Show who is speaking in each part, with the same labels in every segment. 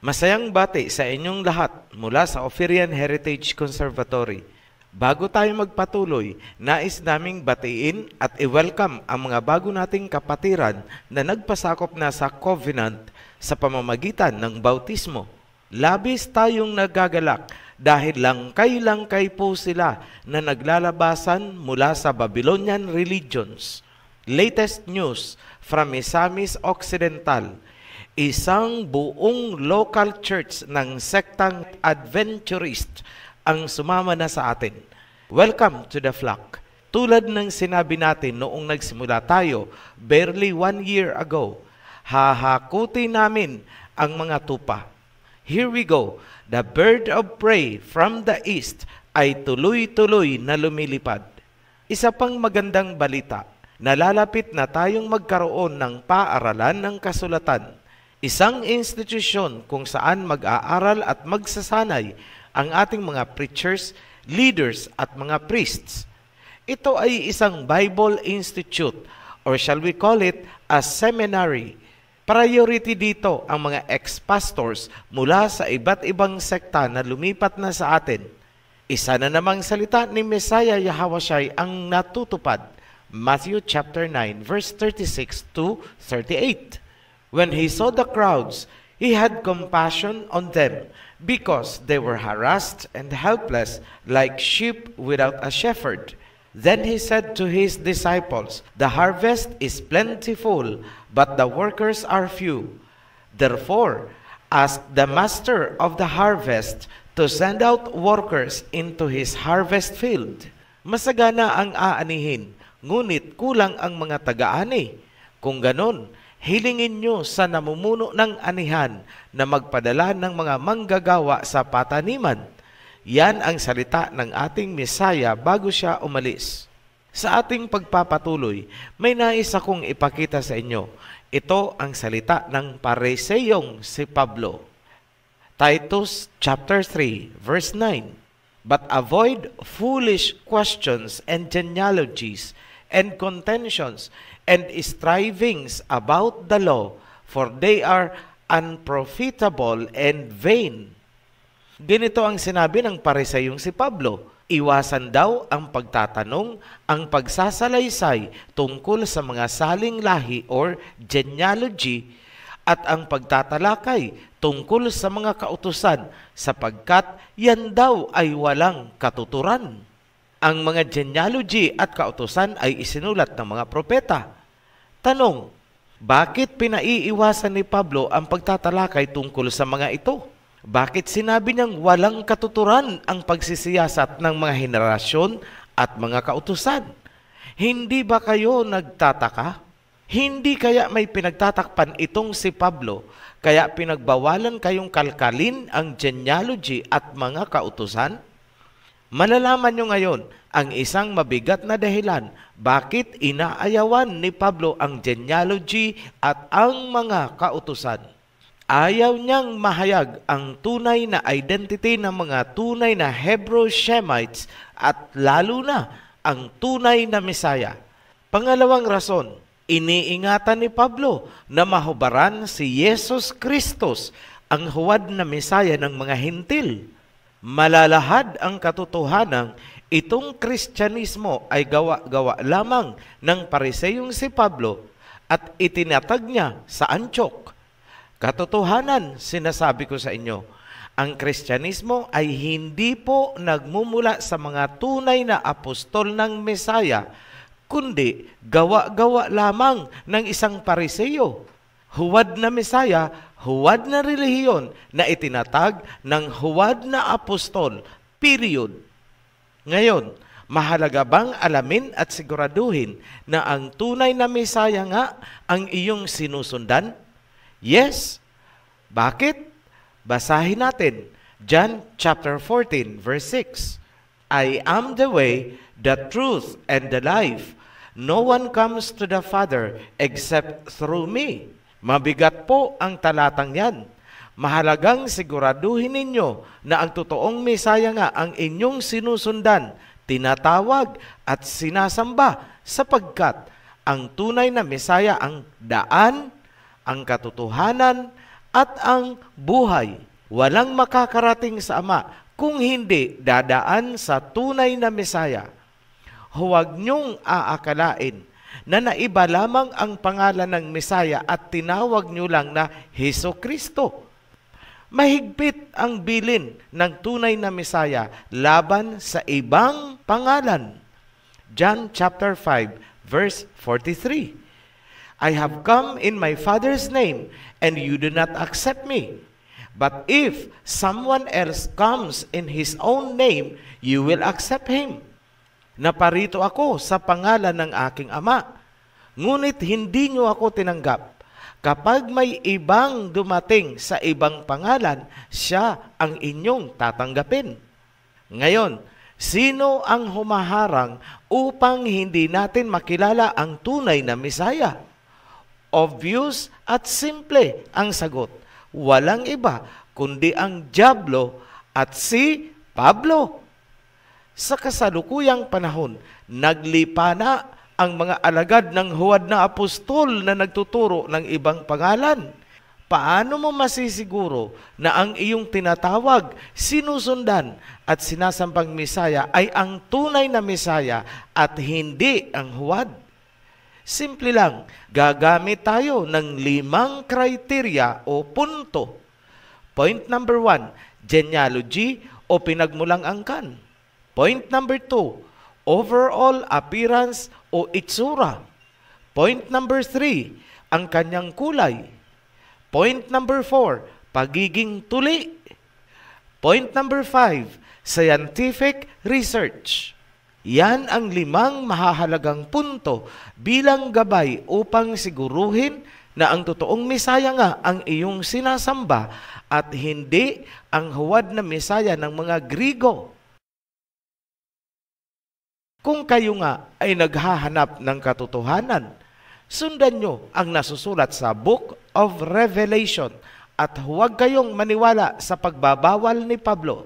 Speaker 1: Masayang bati sa inyong lahat mula sa Ophirian Heritage Conservatory. Bago tayo magpatuloy, nais naming batiin at i-welcome ang mga bago nating kapatiran na nagpasakop na sa Covenant sa pamamagitan ng bautismo. Labis tayong nagagalak dahil langkay-langkay po sila na naglalabasan mula sa Babylonian religions. Latest news from Misamis Occidental, isang buong local church ng sektang Adventurist ang sumama na sa atin. Welcome to the flock. Tulad ng sinabi natin noong nagsimula tayo, barely 1 year ago, hahakuti namin ang mga tupa. Here we go. The bird of prey from the east ay tuloy-tuloy na lumilipad. Isa pang magandang balita, nalalapit na tayong magkaroon ng paaralan ng kasulatan. Isang institusyon kung saan mag-aaral at magsasanay ang ating mga preachers, leaders at mga priests. Ito ay isang Bible Institute or shall we call it a seminary. Priority dito ang mga ex-pastors mula sa iba't ibang sekta na lumipat na sa atin. Isa na namang salita ni Messiah Yahawashi ang natutupad. Matthew chapter 9 verse 36 to 38. When he saw the crowds, he had compassion on them because they were harassed and helpless like sheep without a shepherd. Then he said to his disciples, "The harvest is plentiful, but the workers are few. Therefore, ask the master of the harvest to send out workers into his harvest field." Masagana ang aanihin, ngunit kulang ang mga taga-ani. Kung ganon, hilingin nyo sa namumuno ng anihan na magpadala ng mga manggagawa sa pataniman. Yan ang salita ng ating Mesaya bago siya umalis. Sa ating pagpapatuloy, may nais akong ipakita sa inyo. Ito ang salita ng Pariseyong si Pablo. Titus chapter 3 verse 9. But avoid foolish questions and genealogies and contentions and strivings about the law, for they are unprofitable and vain. Ganito ang sinabi ng Pariseyong si Pablo. Iwasan daw ang pagtatanong, ang pagsasalaysay tungkol sa mga saling lahi or genealogy at ang pagtatalakay tungkol sa mga kautusan sapagkat yan daw ay walang katuturan. Ang mga genealogy at kautusan ay isinulat ng mga propeta. Tanong, bakit pinaiiwasan ni Pablo ang pagtatalakay tungkol sa mga ito? Bakit sinabi niyang walang katuturan ang pagsisiyasat ng mga henerasyon at mga kautusan? Hindi ba kayo nagtataka? Hindi kaya may pinagtatakpan itong si Pablo, kaya pinagbawalan kayong kalkalin ang genealogy at mga kautusan? Malalaman nyo ngayon ang isang mabigat na dahilan bakit inaayawan ni Pablo ang genealogy at ang mga kautusan. Ayaw niyang mahayag ang tunay na identity ng mga tunay na Hebrew Shemites at lalo na ang tunay na Mesaya. Pangalawang rason, iniingatan ni Pablo na mahubaran si Jesus Kristus, ang huwad na Mesaya ng mga Hintil. Malalahad ang katotohanan, itong Kristyanismo ay gawa-gawa lamang ng Pariseyong si Pablo at itinatag niya sa Antioch. Katotohanan, sinasabi ko sa inyo, ang Kristyanismo ay hindi po nagmumula sa mga tunay na apostol ng Mesaya, kundi gawa-gawa lamang ng isang Pariseyo. Huwad na Mesaya, huwad na relihiyon na itinatag ng huwad na apostol, period. Ngayon, mahalaga bang alamin at siguraduhin na ang tunay na Mesaya nga ang iyong sinusundan? Yes. Bakit? Basahin natin. John chapter 14 verse 6. I am the way, the truth, and the life. No one comes to the Father except through me. Mabigat po ang talatang yan. Mahalagang siguraduhin ninyo na ang totoong Mesaya nga ang inyong sinusundan, tinatawag at sinasamba sapagkat ang tunay na Mesaya ang daan, ang katotohanan, at ang buhay. Walang makakarating sa Ama kung hindi dadaan sa tunay na Mesaya. Huwag niyong aakalain na naiba lamang ang pangalan ng Mesaya at tinawag niyo lang na Hesukristo. Mahigpit ang bilin ng tunay na Mesaya laban sa ibang pangalan. John chapter 5 verse 43. I have come in my Father's name, and you do not accept me. But if someone else comes in his own name, you will accept him. Naparito ako sa pangalan ng aking Ama, ngunit hindi niyo ako tinanggap. Kapag may ibang dumating sa ibang pangalan, siya ang inyong tatanggapin. Ngayon, sino ang humaharang upang hindi natin makilala ang tunay na Mesaya? Obvious at simple ang sagot. Walang iba kundi ang dyablo at si Pablo. Sa kasalukuyang panahon, naglipa na ang mga alagad ng huwad na apostol na nagtuturo ng ibang pangalan. Paano mo masisiguro na ang iyong tinatawag, sinusundan at sinasambang Mesaya ay ang tunay na Mesaya at hindi ang huwad? Simple lang, gagamit tayo ng 5 kriteria o punto. Point number 1, genealogy o pinagmulang angkan. Point number 2, overall appearance o itsura. Point number 3, ang kanyang kulay. Point number 4, pagiging tuli. Point number 5, scientific research. Yan ang 5 mahahalagang punto bilang gabay upang siguruhin na ang totoong Mesaya nga ang iyong sinasamba at hindi ang huwad na Mesaya ng mga Grigo. Kung kayo nga ay naghahanap ng katotohanan, sundan nyo ang nasusulat sa Book of Revelation at huwag kayong maniwala sa pagbabawal ni Pablo.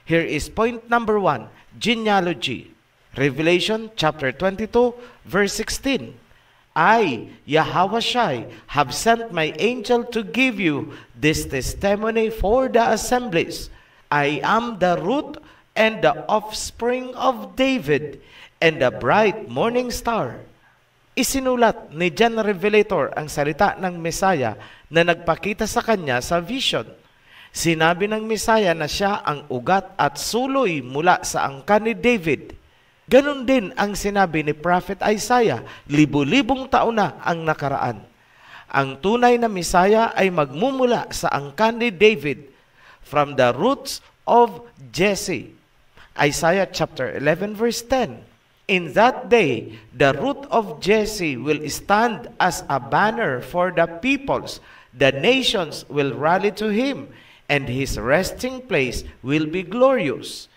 Speaker 1: Here is point number 1, genealogy. Revelation chapter 22 verse 16. I, Yahweh, have sent my angel to give you this testimony for the assemblies. I am the root and the offspring of David and the bright morning star. Isinulat ni John Revelator ang salita ng Mesaya na nagpakita sa kanya sa vision. Sinabi ng Mesaya na siya ang ugat at suloy mula sa angkan ni David. Ganon din ang sinabi ni Prophet Isaiah, 1000 taon na ang nakaraan. Ang tunay na Mesaya ay magmumula sa angkan ni David, from the roots of Jesse. Isaiah chapter 11 verse 10. In that day, the root of Jesse will stand as a banner for the peoples. The nations will rally to him, and his resting place will be glorious.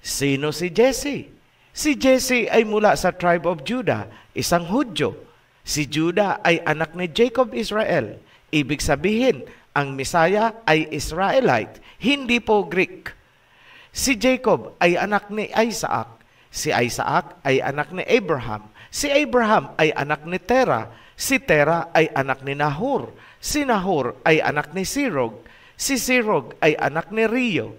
Speaker 1: Sino si Jesse? Si Jesse ay mula sa tribe of Judah, isang Hudyo. Si Judah ay anak ni Jacob Israel. Ibig sabihin, ang Mesaya ay Israelite, hindi po Greek. Si Jacob ay anak ni Isaac. Si Isaac ay anak ni Abraham. Si Abraham ay anak ni Terah. Si Terah ay anak ni Nahor. Si Nahor ay anak ni Sirog. Si Sirog ay anak ni Rio.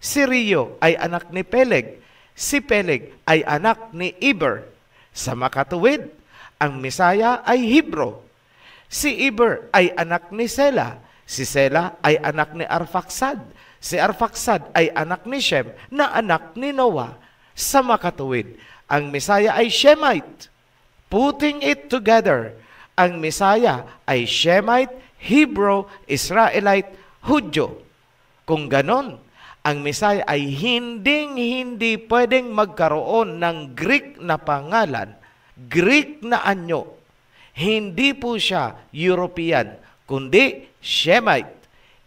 Speaker 1: Si Rio ay anak ni Peleg. Si Peleg ay anak ni Eber. Sa makatuwid, ang Mesaya ay Hebro. Si Eber ay anak ni Sela. Si Sela ay anak ni Arfaksad. Si Arfaksad ay anak ni Shem na anak ni Noah. Sa makatuwid, ang Mesaya ay Shemite. Putting it together, ang Mesaya ay Shemite, Hebrew, Israelite, Hudyo. Kung ganon, ang Mesaya ay hindi pwedeng magkaroon ng Greek na pangalan, Greek na anyo. Hindi po siya European, kundi Shemite,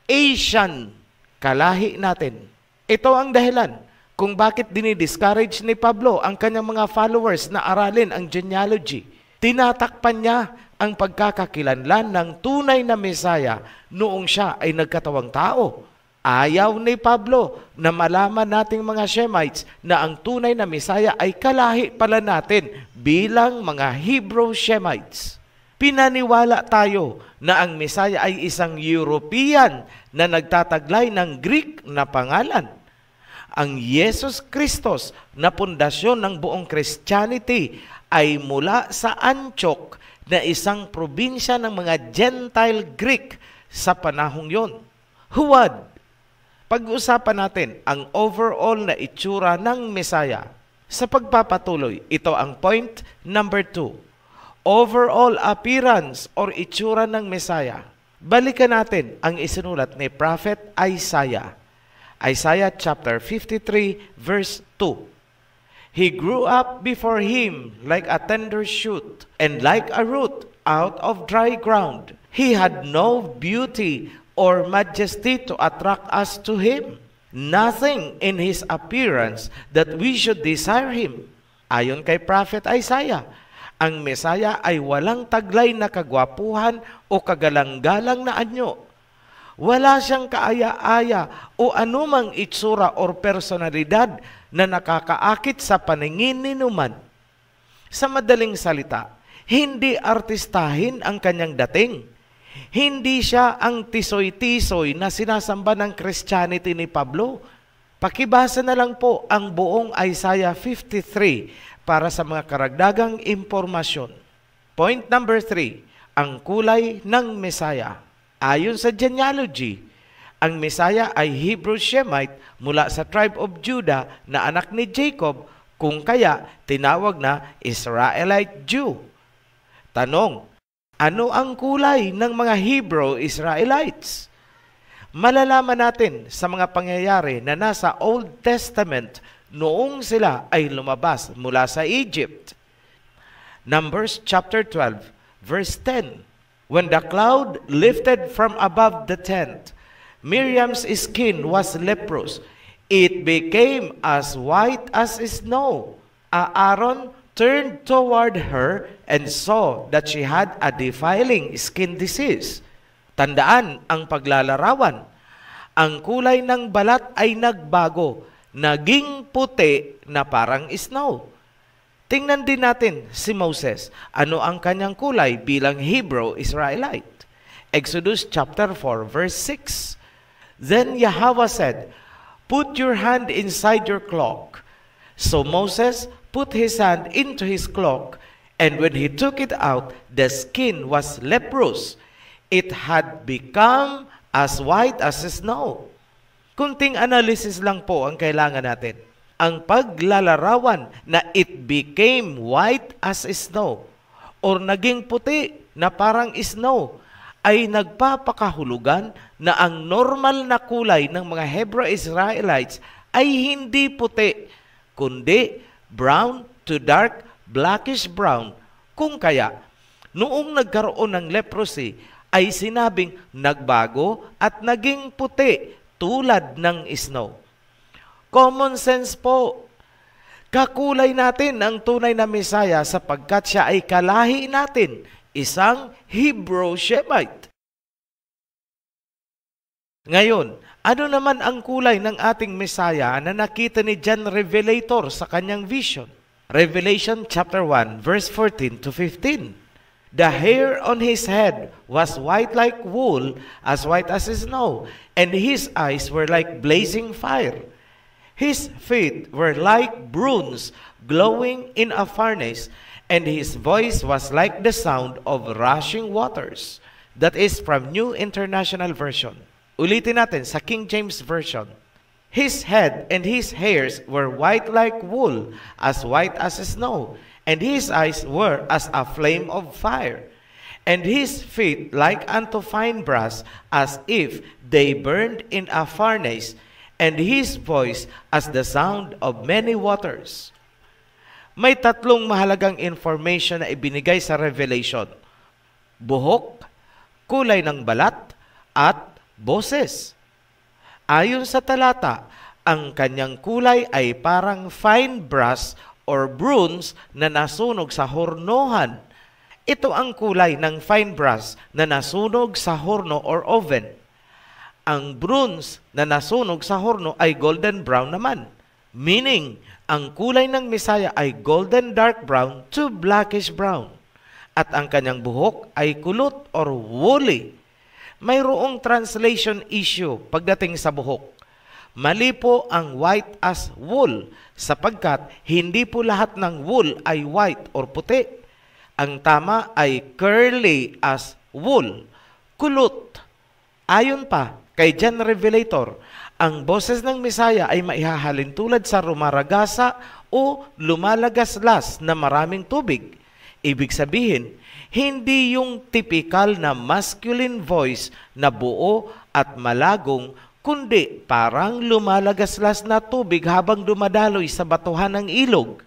Speaker 1: Asian, kalahi natin. Ito ang dahilan kung bakit dinidiscourage ni Pablo ang kanyang mga followers na aralin ang genealogy. Tinatakpan niya ang pagkakakilanlan ng tunay na Mesaya noong siya ay nagkatawang tao. Ayaw ni Pablo na malaman nating mga Shemites na ang tunay na Mesaya ay kalahi pala natin bilang mga Hebrew Shemites. Pinaniwala tayo na ang Mesaya ay isang European na nagtataglay ng Greek na pangalan. Ang Yesus Kristos na pundasyon ng buong Christianity ay mula sa Antioch na isang probinsya ng mga Gentile Greek sa panahong yon. Huwad, pag-usapan natin ang overall na itsura ng Mesaya. Sa pagpapatuloy, ito ang point number 2. Overall appearance or itsura ng Mesaya. Balikan natin ang isinulat ni Prophet Isaiah. Isaiah chapter 53 verse 2. He grew up before him like a tender shoot, and like a root out of dry ground. He had no beauty or majesty to attract us to him. Nothing in his appearance that we should desire him. Ayon kay Prophet Isaiah, ang Mesaya ay walang taglay na kagwapuhan o kagalang-galang na anyo. Wala siyang kaaya-aya o anumang itsura or personalidad na nakakaakit sa paningin ni numan. Sa madaling salita, hindi artistahin ang kanyang dating. Hindi siya ang tisoy-tisoy na sinasamba ng Christianity ni Pablo. Pakibasa na lang po ang buong Isaiah 53 para sa mga karagdagang impormasyon. Point number 3, ang kulay ng Mesaya. Ayon sa genealogy, ang Mesaya ay Hebrew Shemite mula sa tribe of Judah na anak ni Jacob, kung kaya tinawag na Israelite Jew. Tanong, ano ang kulay ng mga Hebrew Israelites? Malalaman natin sa mga pangyayari na nasa Old Testament noong sila ay lumabas mula sa Egypt. Numbers chapter 12, verse 10. When the cloud lifted from above the tent, Miriam's skin was leprous. It became as white as snow. Aaron turned toward her and saw that she had a defiling skin disease. Tandaan ang paglalarawan. Ang kulay ng balat ay nagbago, naging puti na parang snow. Tingnan din natin si Moses. Ano ang kanyang kulay bilang Hebrew Israelite? Exodus chapter 4 verse 6. Then Yahweh said, "Put your hand inside your cloak." So Moses put his hand into his cloak, and when he took it out, the skin was leprous. It had become as white as snow. Kunting analysis lang po ang kailangan natin. Ang paglalarawan na it became white as snow or naging puti na parang snow ay nagpapakahulugan na ang normal na kulay ng mga Hebrew Israelites ay hindi puti, kundi brown to dark blackish brown. Kung kaya, noong nagkaroon ng leprosy ay sinabing nagbago at naging puti tulad ng snow. Common sense po. Kakulay natin ang tunay na Mesaya sapagkat siya ay kalahi natin, isang Hebrew Shemite. Ngayon, ano naman ang kulay ng ating Mesaya na nakita ni John Revelator sa kanyang vision? Revelation chapter 1 verse 14 to 15. The hair on his head was white like wool, as white as snow, and his eyes were like blazing fire. His feet were like bronze glowing in a furnace, and his voice was like the sound of rushing waters. That is from New International Version. Ulitin natin sa King James Version. His head and his hairs were white like wool, as white as snow, and his eyes were as a flame of fire, and his feet like unto fine brass, as if they burned in a furnace, and his voice as the sound of many waters. May tatlong mahalagang information na ibinigay sa Revelation: buhok, kulay ng balat, at boses. Ayon sa talata, ang kanyang kulay ay parang fine brass or bronze na nasunog sa hornohan. Ito ang kulay ng fine brass na nasunog sa horno or oven. Ang bronze na nasunog sa horno ay golden brown naman. Meaning, ang kulay ng Mesaya ay golden dark brown to blackish brown. at ang kanyang buhok ay kulot or woolly. Mayroong translation issue pagdating sa buhok. Mali po ang white as wool sapagkat hindi po lahat ng wool ay white or puti. Ang tama ay curly as wool, kulot. Ayon pa kay John Revelator, ang boses ng Mesaya ay maihahalin tulad sa rumaragasa o lumalagaslas na maraming tubig. Ibig sabihin, hindi yung typical na masculine voice na buo at malagong, kundi parang lumalagaslas na tubig habang dumadaloy sa batuhan ng ilog.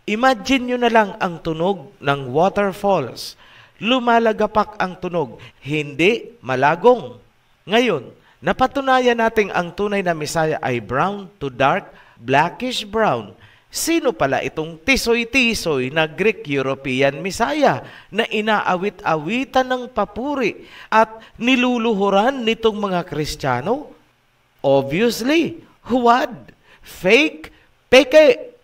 Speaker 1: Imagine nyo na lang ang tunog ng waterfalls. Lumalagapak ang tunog, hindi malagong. Ngayon, napatunayan natin ang tunay na Mesaya ay brown to dark, blackish brown. Sino pala itong tisoy-tisoy na Greek-European Mesaya na inaawit-awitan ng papuri at niluluhuran nitong mga Kristiyano? Obviously, huwad, fake, peke.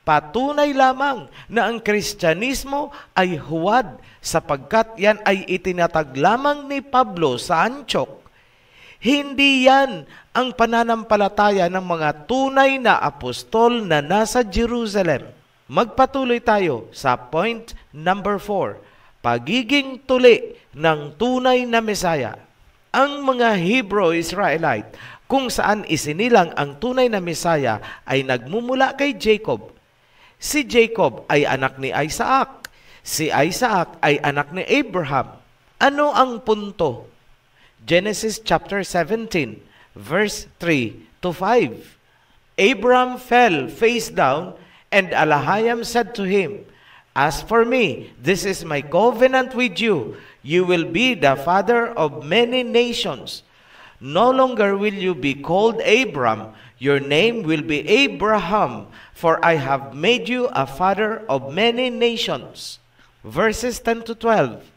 Speaker 1: Patunay lamang na ang Kristyanismo ay huwad sapagkat yan ay itinatag lamang ni Pablo sa Antioch. Hindi yan ang pananampalataya ng mga tunay na apostol na nasa Jerusalem. Magpatuloy tayo sa point number 4, pagiging tuli ng tunay na Mesaya. Ang mga Hebrew-Israelite kung saan isinilang ang tunay na Mesaya ay nagmumula kay Jacob. Si Jacob ay anak ni Isaac. Si Isaac ay anak ni Abraham. Ano ang punto? Genesis chapter 17, verse 3 to 5. Abraham fell face down, and Elohim said to him, "As for me, this is my covenant with you. You will be the father of many nations. No longer will you be called Abram. Your name will be Abraham, for I have made you a father of many nations." Verses 10 to 12.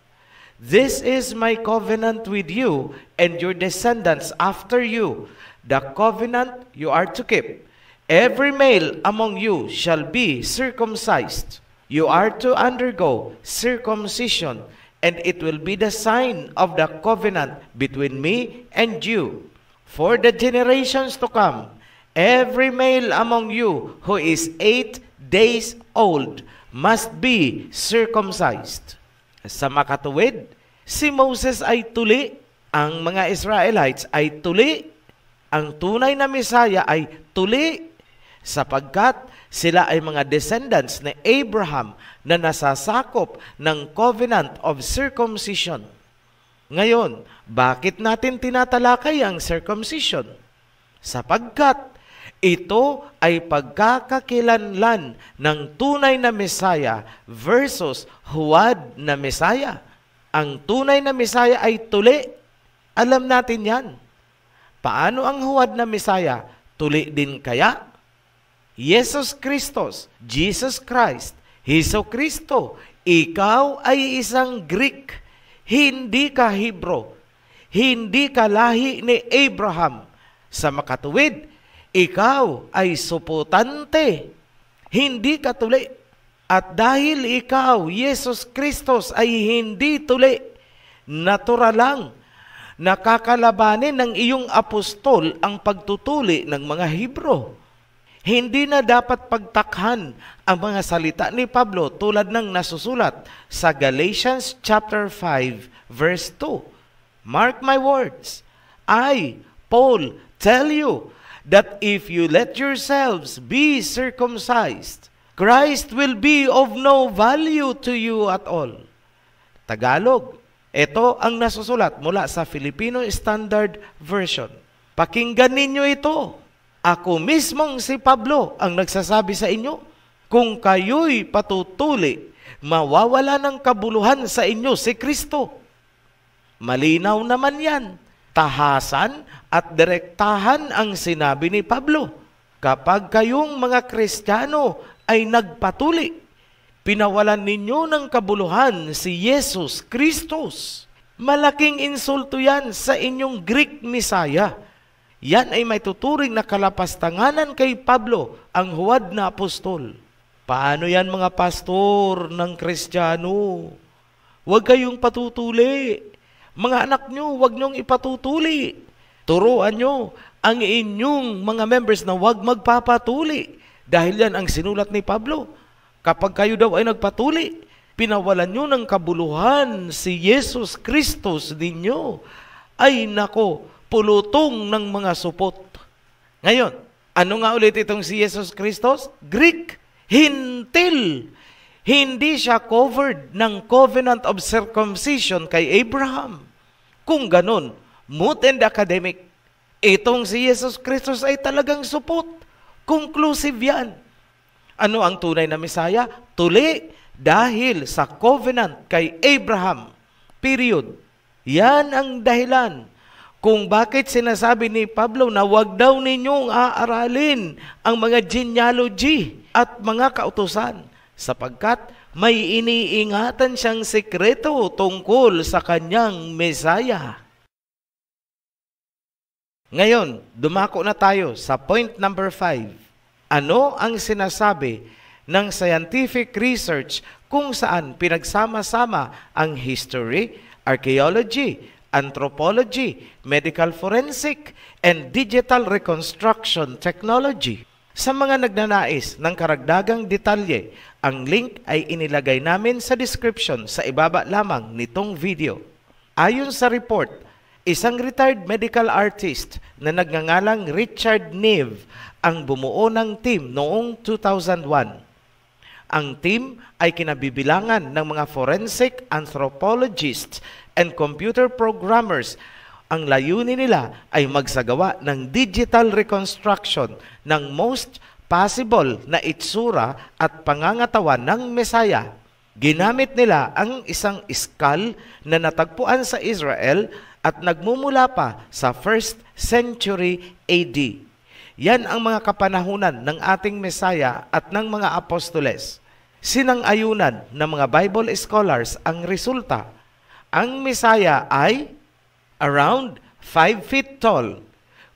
Speaker 1: This is my covenant with you and your descendants after you, the covenant you are to keep. Every male among you shall be circumcised. You are to undergo circumcision, and it will be the sign of the covenant between me and you. For the generations to come, every male among you who is 8 days old must be circumcised. Sa makatuwid, si Moses ay tuli, ang mga Israelites ay tuli, ang tunay na Mesaya ay tuli, sapagkat sila ay mga descendants ni Abraham na nasasakop ng covenant of circumcision. Ngayon, bakit natin tinatalakay ang circumcision? Sapagkat ito ay pagkakakilanlan ng tunay na Mesaya versus huwad na Mesaya. Ang tunay na Mesaya ay tuli. Alam natin yan. Paano ang huwad na Mesaya? Tuli din kaya? Jesus Christos, Jesus Christ, Hesus Kristo, ikaw ay isang Greek. Hindi ka Hebrew. Hindi ka lahi ni Abraham. Sa makatuwid, ikaw ay suputante, hindi ka tuli. At dahil ikaw, Jesus Kristos, ay hindi tuli, natural lang, nakakalabanin ng iyong apostol ang pagtutuli ng mga Hebrew. Hindi na dapat pagtakhan ang mga salita ni Pablo tulad ng nasusulat sa Galatians chapter 5, verse 2. Mark my words, I, Paul, tell you, that if you let yourselves be circumcised, Christ will be of no value to you at all. Tagalog, ito ang nasusulat mula sa Filipino Standard Version. Pakinggan ninyo ito. Ako mismong si Pablo ang nagsasabi sa inyo, kung kayo'y patutuli, mawawala ng kabuluhan sa inyo si Kristo. Malinaw naman yan. Tahasan at direktahan ang sinabi ni Pablo. Kapag kayong mga Kristiyano ay nagpatuli, pinawalan ninyo ng kabuluhan si Jesus Kristos. Malaking insulto yan sa inyong Greek Messiah. Yan ay may tuturing na kalapastanganan kay Pablo, ang huwad na apostol. Paano yan mga pastor ng Kristiyano? Huwag kayong patutuli. Mga anak nyo, huwag nyong ipatutuli. Turuan nyo ang inyong mga members na huwag magpapatuli. Dahil yan ang sinulat ni Pablo. Kapag kayo daw ay nagpatuli, pinawalan nyo ng kabuluhan si Jesus Kristus dinyo. Ay nako, pulutong ng mga supot. Ngayon, ano nga ulit itong si Jesus Kristus? Greek, Hintil. Hindi siya covered ng covenant of circumcision kay Abraham. Kung ganun, moot and academic, itong si Jesus Kristus ay talagang supot. Conclusive yan. Ano ang tunay na Mesaya? Tuli dahil sa covenant kay Abraham. Period. Yan ang dahilan kung bakit sinasabi ni Pablo na huwag daw ninyong aaralin ang mga genealogy at mga kautusan sapagkat may iniingatan siyang sekreto tungkol sa kanyang Mesaya. Ngayon, dumako na tayo sa point number 5. Ano ang sinasabi ng scientific research kung saan pinagsama-sama ang history, archaeology, anthropology, medical forensic, and digital reconstruction technology? Sa mga nagnanais ng karagdagang detalye, ang link ay inilagay namin sa description sa ibaba lamang nitong video. Ayon sa report, isang retired medical artist na nagngangalang Richard Neve ang bumuo ng team noong 2001. Ang team ay kinabibilangan ng mga forensic anthropologists and computer programmers. Ang layunin nila ay magsagawa ng digital reconstruction ng most possible na itsura at pangangatawan ng Mesaya. Ginamit nila ang isang skull na natagpuan sa Israel at nagmumula pa sa 1st century AD. Yan ang mga kapanahunan ng ating Mesaya at ng mga apostoles. Sinang-ayunan ng mga Bible scholars ang resulta. Ang Mesaya ay around 5 feet tall,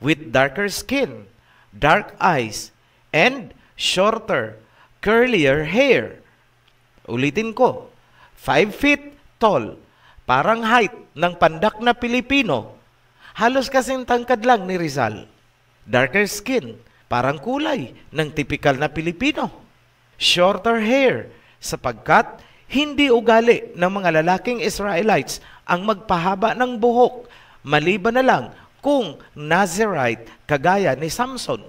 Speaker 1: with darker skin, dark eyes, and shorter, curlier hair. Ulitin ko, 5 feet tall, parang height ng pandak na Pilipino. Halos kasing tangkad lang ni Rizal. Darker skin, parang kulay ng tipikal na Pilipino. Shorter hair, sapagkat hindi ugali ng mga lalaking Israelites ang magpahaba ng buhok, maliban na lang kung Nazirite kagaya ni Samson.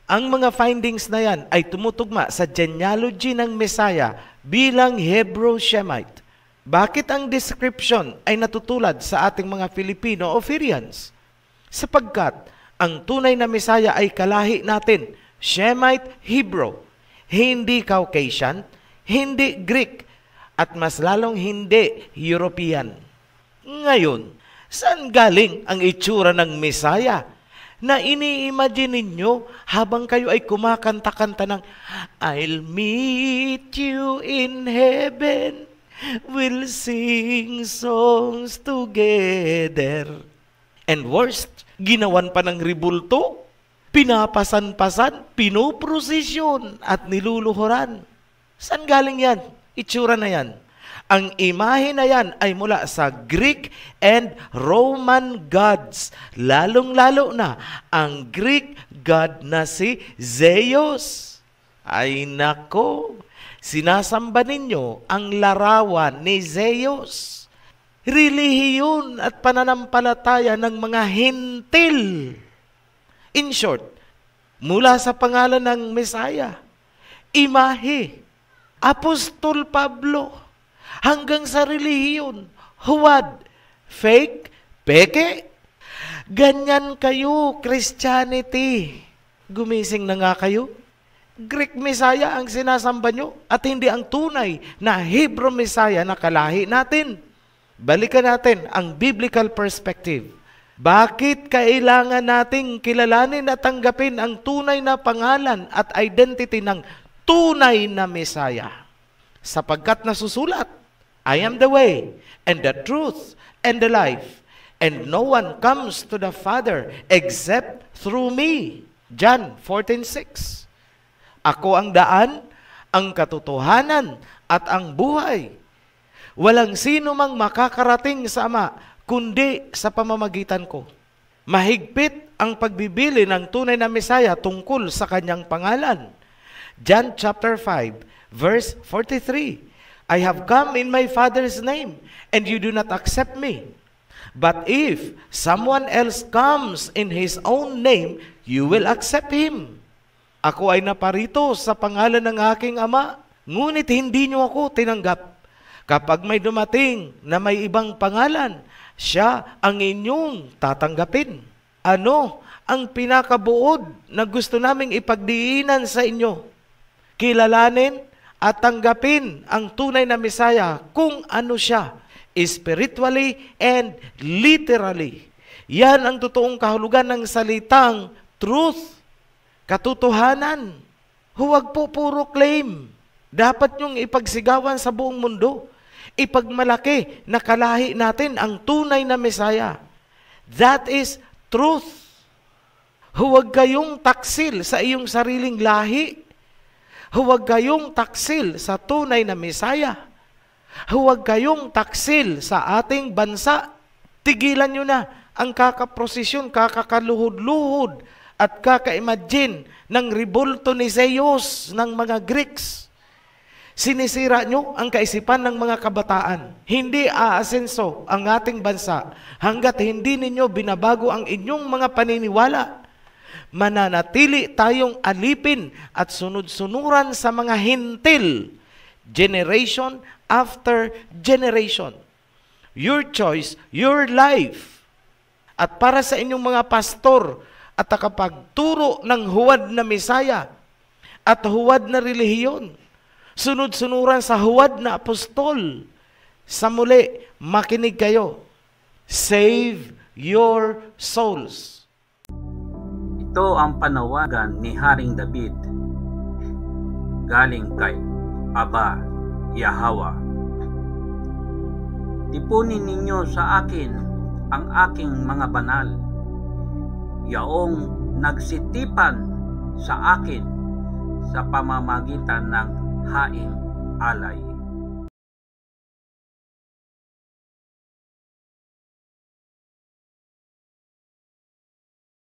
Speaker 1: Ang mga findings na yan ay tumutugma sa genealogy ng Mesaya bilang Hebrew Shemite. Bakit ang description ay natutulad sa ating mga Filipino o Syrians? Sapagkat ang tunay na Mesaya ay kalahi natin, Shemite Hebrew, hindi Caucasian, hindi Greek, at mas lalong hindi European. Ngayon, saan galing ang itsura ng Mesaya na ini-imagine ninyo habang kayo ay kumakanta-kanta ng I'll meet you in heaven, we'll sing songs together. And worst, ginawan pa ng ribulto, pinapasan-pasan, pinoprosesyon at niluluhuran. Saan galing yan? Itsura na yan. Ang imahe na yan ay mula sa Greek and Roman gods. Lalong-lalo na ang Greek god na si Zeus. Ay nako, sinasamba ninyo ang larawan ni Zeus. Relihiyon at pananampalataya ng mga Hintil. In short, mula sa pangalan ng Mesaya, imahe, Apostol Pablo, hanggang sa relihiyon, huwad, fake, peke. Ganyan kayo, Christianity. Gumising na nga kayo. Greek Messiah ang sinasamba nyo at hindi ang tunay na Hebrew Messiah na kalahi natin. Balikan natin ang biblical perspective. Bakit kailangan nating kilalanin at tanggapin ang tunay na pangalan at identity ng tunay na Messiah? Sapagkat nasusulat, I am the way, and the truth, and the life, and no one comes to the Father except through me. John 14:6. Ako ang daan, ang katotohanan, at ang buhay. Walang sino mang makakarating sa Ama, kundi sa pamamagitan ko. Mahigpit ang pagbibili ng tunay na Mesaya tungkol sa kanyang pangalan. John chapter 5, verse 43. I have come in my Father's name, and you do not accept me. But if someone else comes in His own name, you will accept him. Ako ay naparito sa pangalan ng aking Ama, ngunit hindi niyo ako tinanggap. Kapag may dumating na may ibang pangalan, siya ang inyong tatanggapin. Ano ang pinakabuod na gusto naming ipagdiinan sa inyo? Kilalanin at tanggapin ang tunay na Mesaya kung ano siya, spiritually and literally. Yan ang totoong kahulugan ng salitang truth, katotohanan. Huwag po puro claim. Dapat niyong ipagsigawan sa buong mundo. Ipagmalaki na kalahi natin ang tunay na Mesaya. That is truth. Huwag kayong taksil sa iyong sariling lahi. Huwag kayong taksil sa tunay na Mesaya. Huwag kayong taksil sa ating bansa. Tigilan nyo na ang kakaprosesyon, kakakaluhod-luhod at kaka-imagine ng rebulto ni Zeus ng mga Greeks. Sinisira nyo ang kaisipan ng mga kabataan. Hindi aasenso ang ating bansa hanggat hindi ninyo binabago ang inyong mga paniniwala. Mananatili tayong alipin at sunod-sunuran sa mga hintil, generation after generation. Your choice, your life. At para sa inyong mga pastor at takapagturo ng huwad na Mesaya at huwad na relihiyon, sunod-sunuran sa huwad na apostol. Sa muli, makinig kayo. Save your souls.
Speaker 2: Ito ang panawagan ni Haring David galing kay Aba Yahweh. Tipunin ninyo sa akin ang aking mga banal, yaong nagsitipan sa akin sa pamamagitan ng haing alay.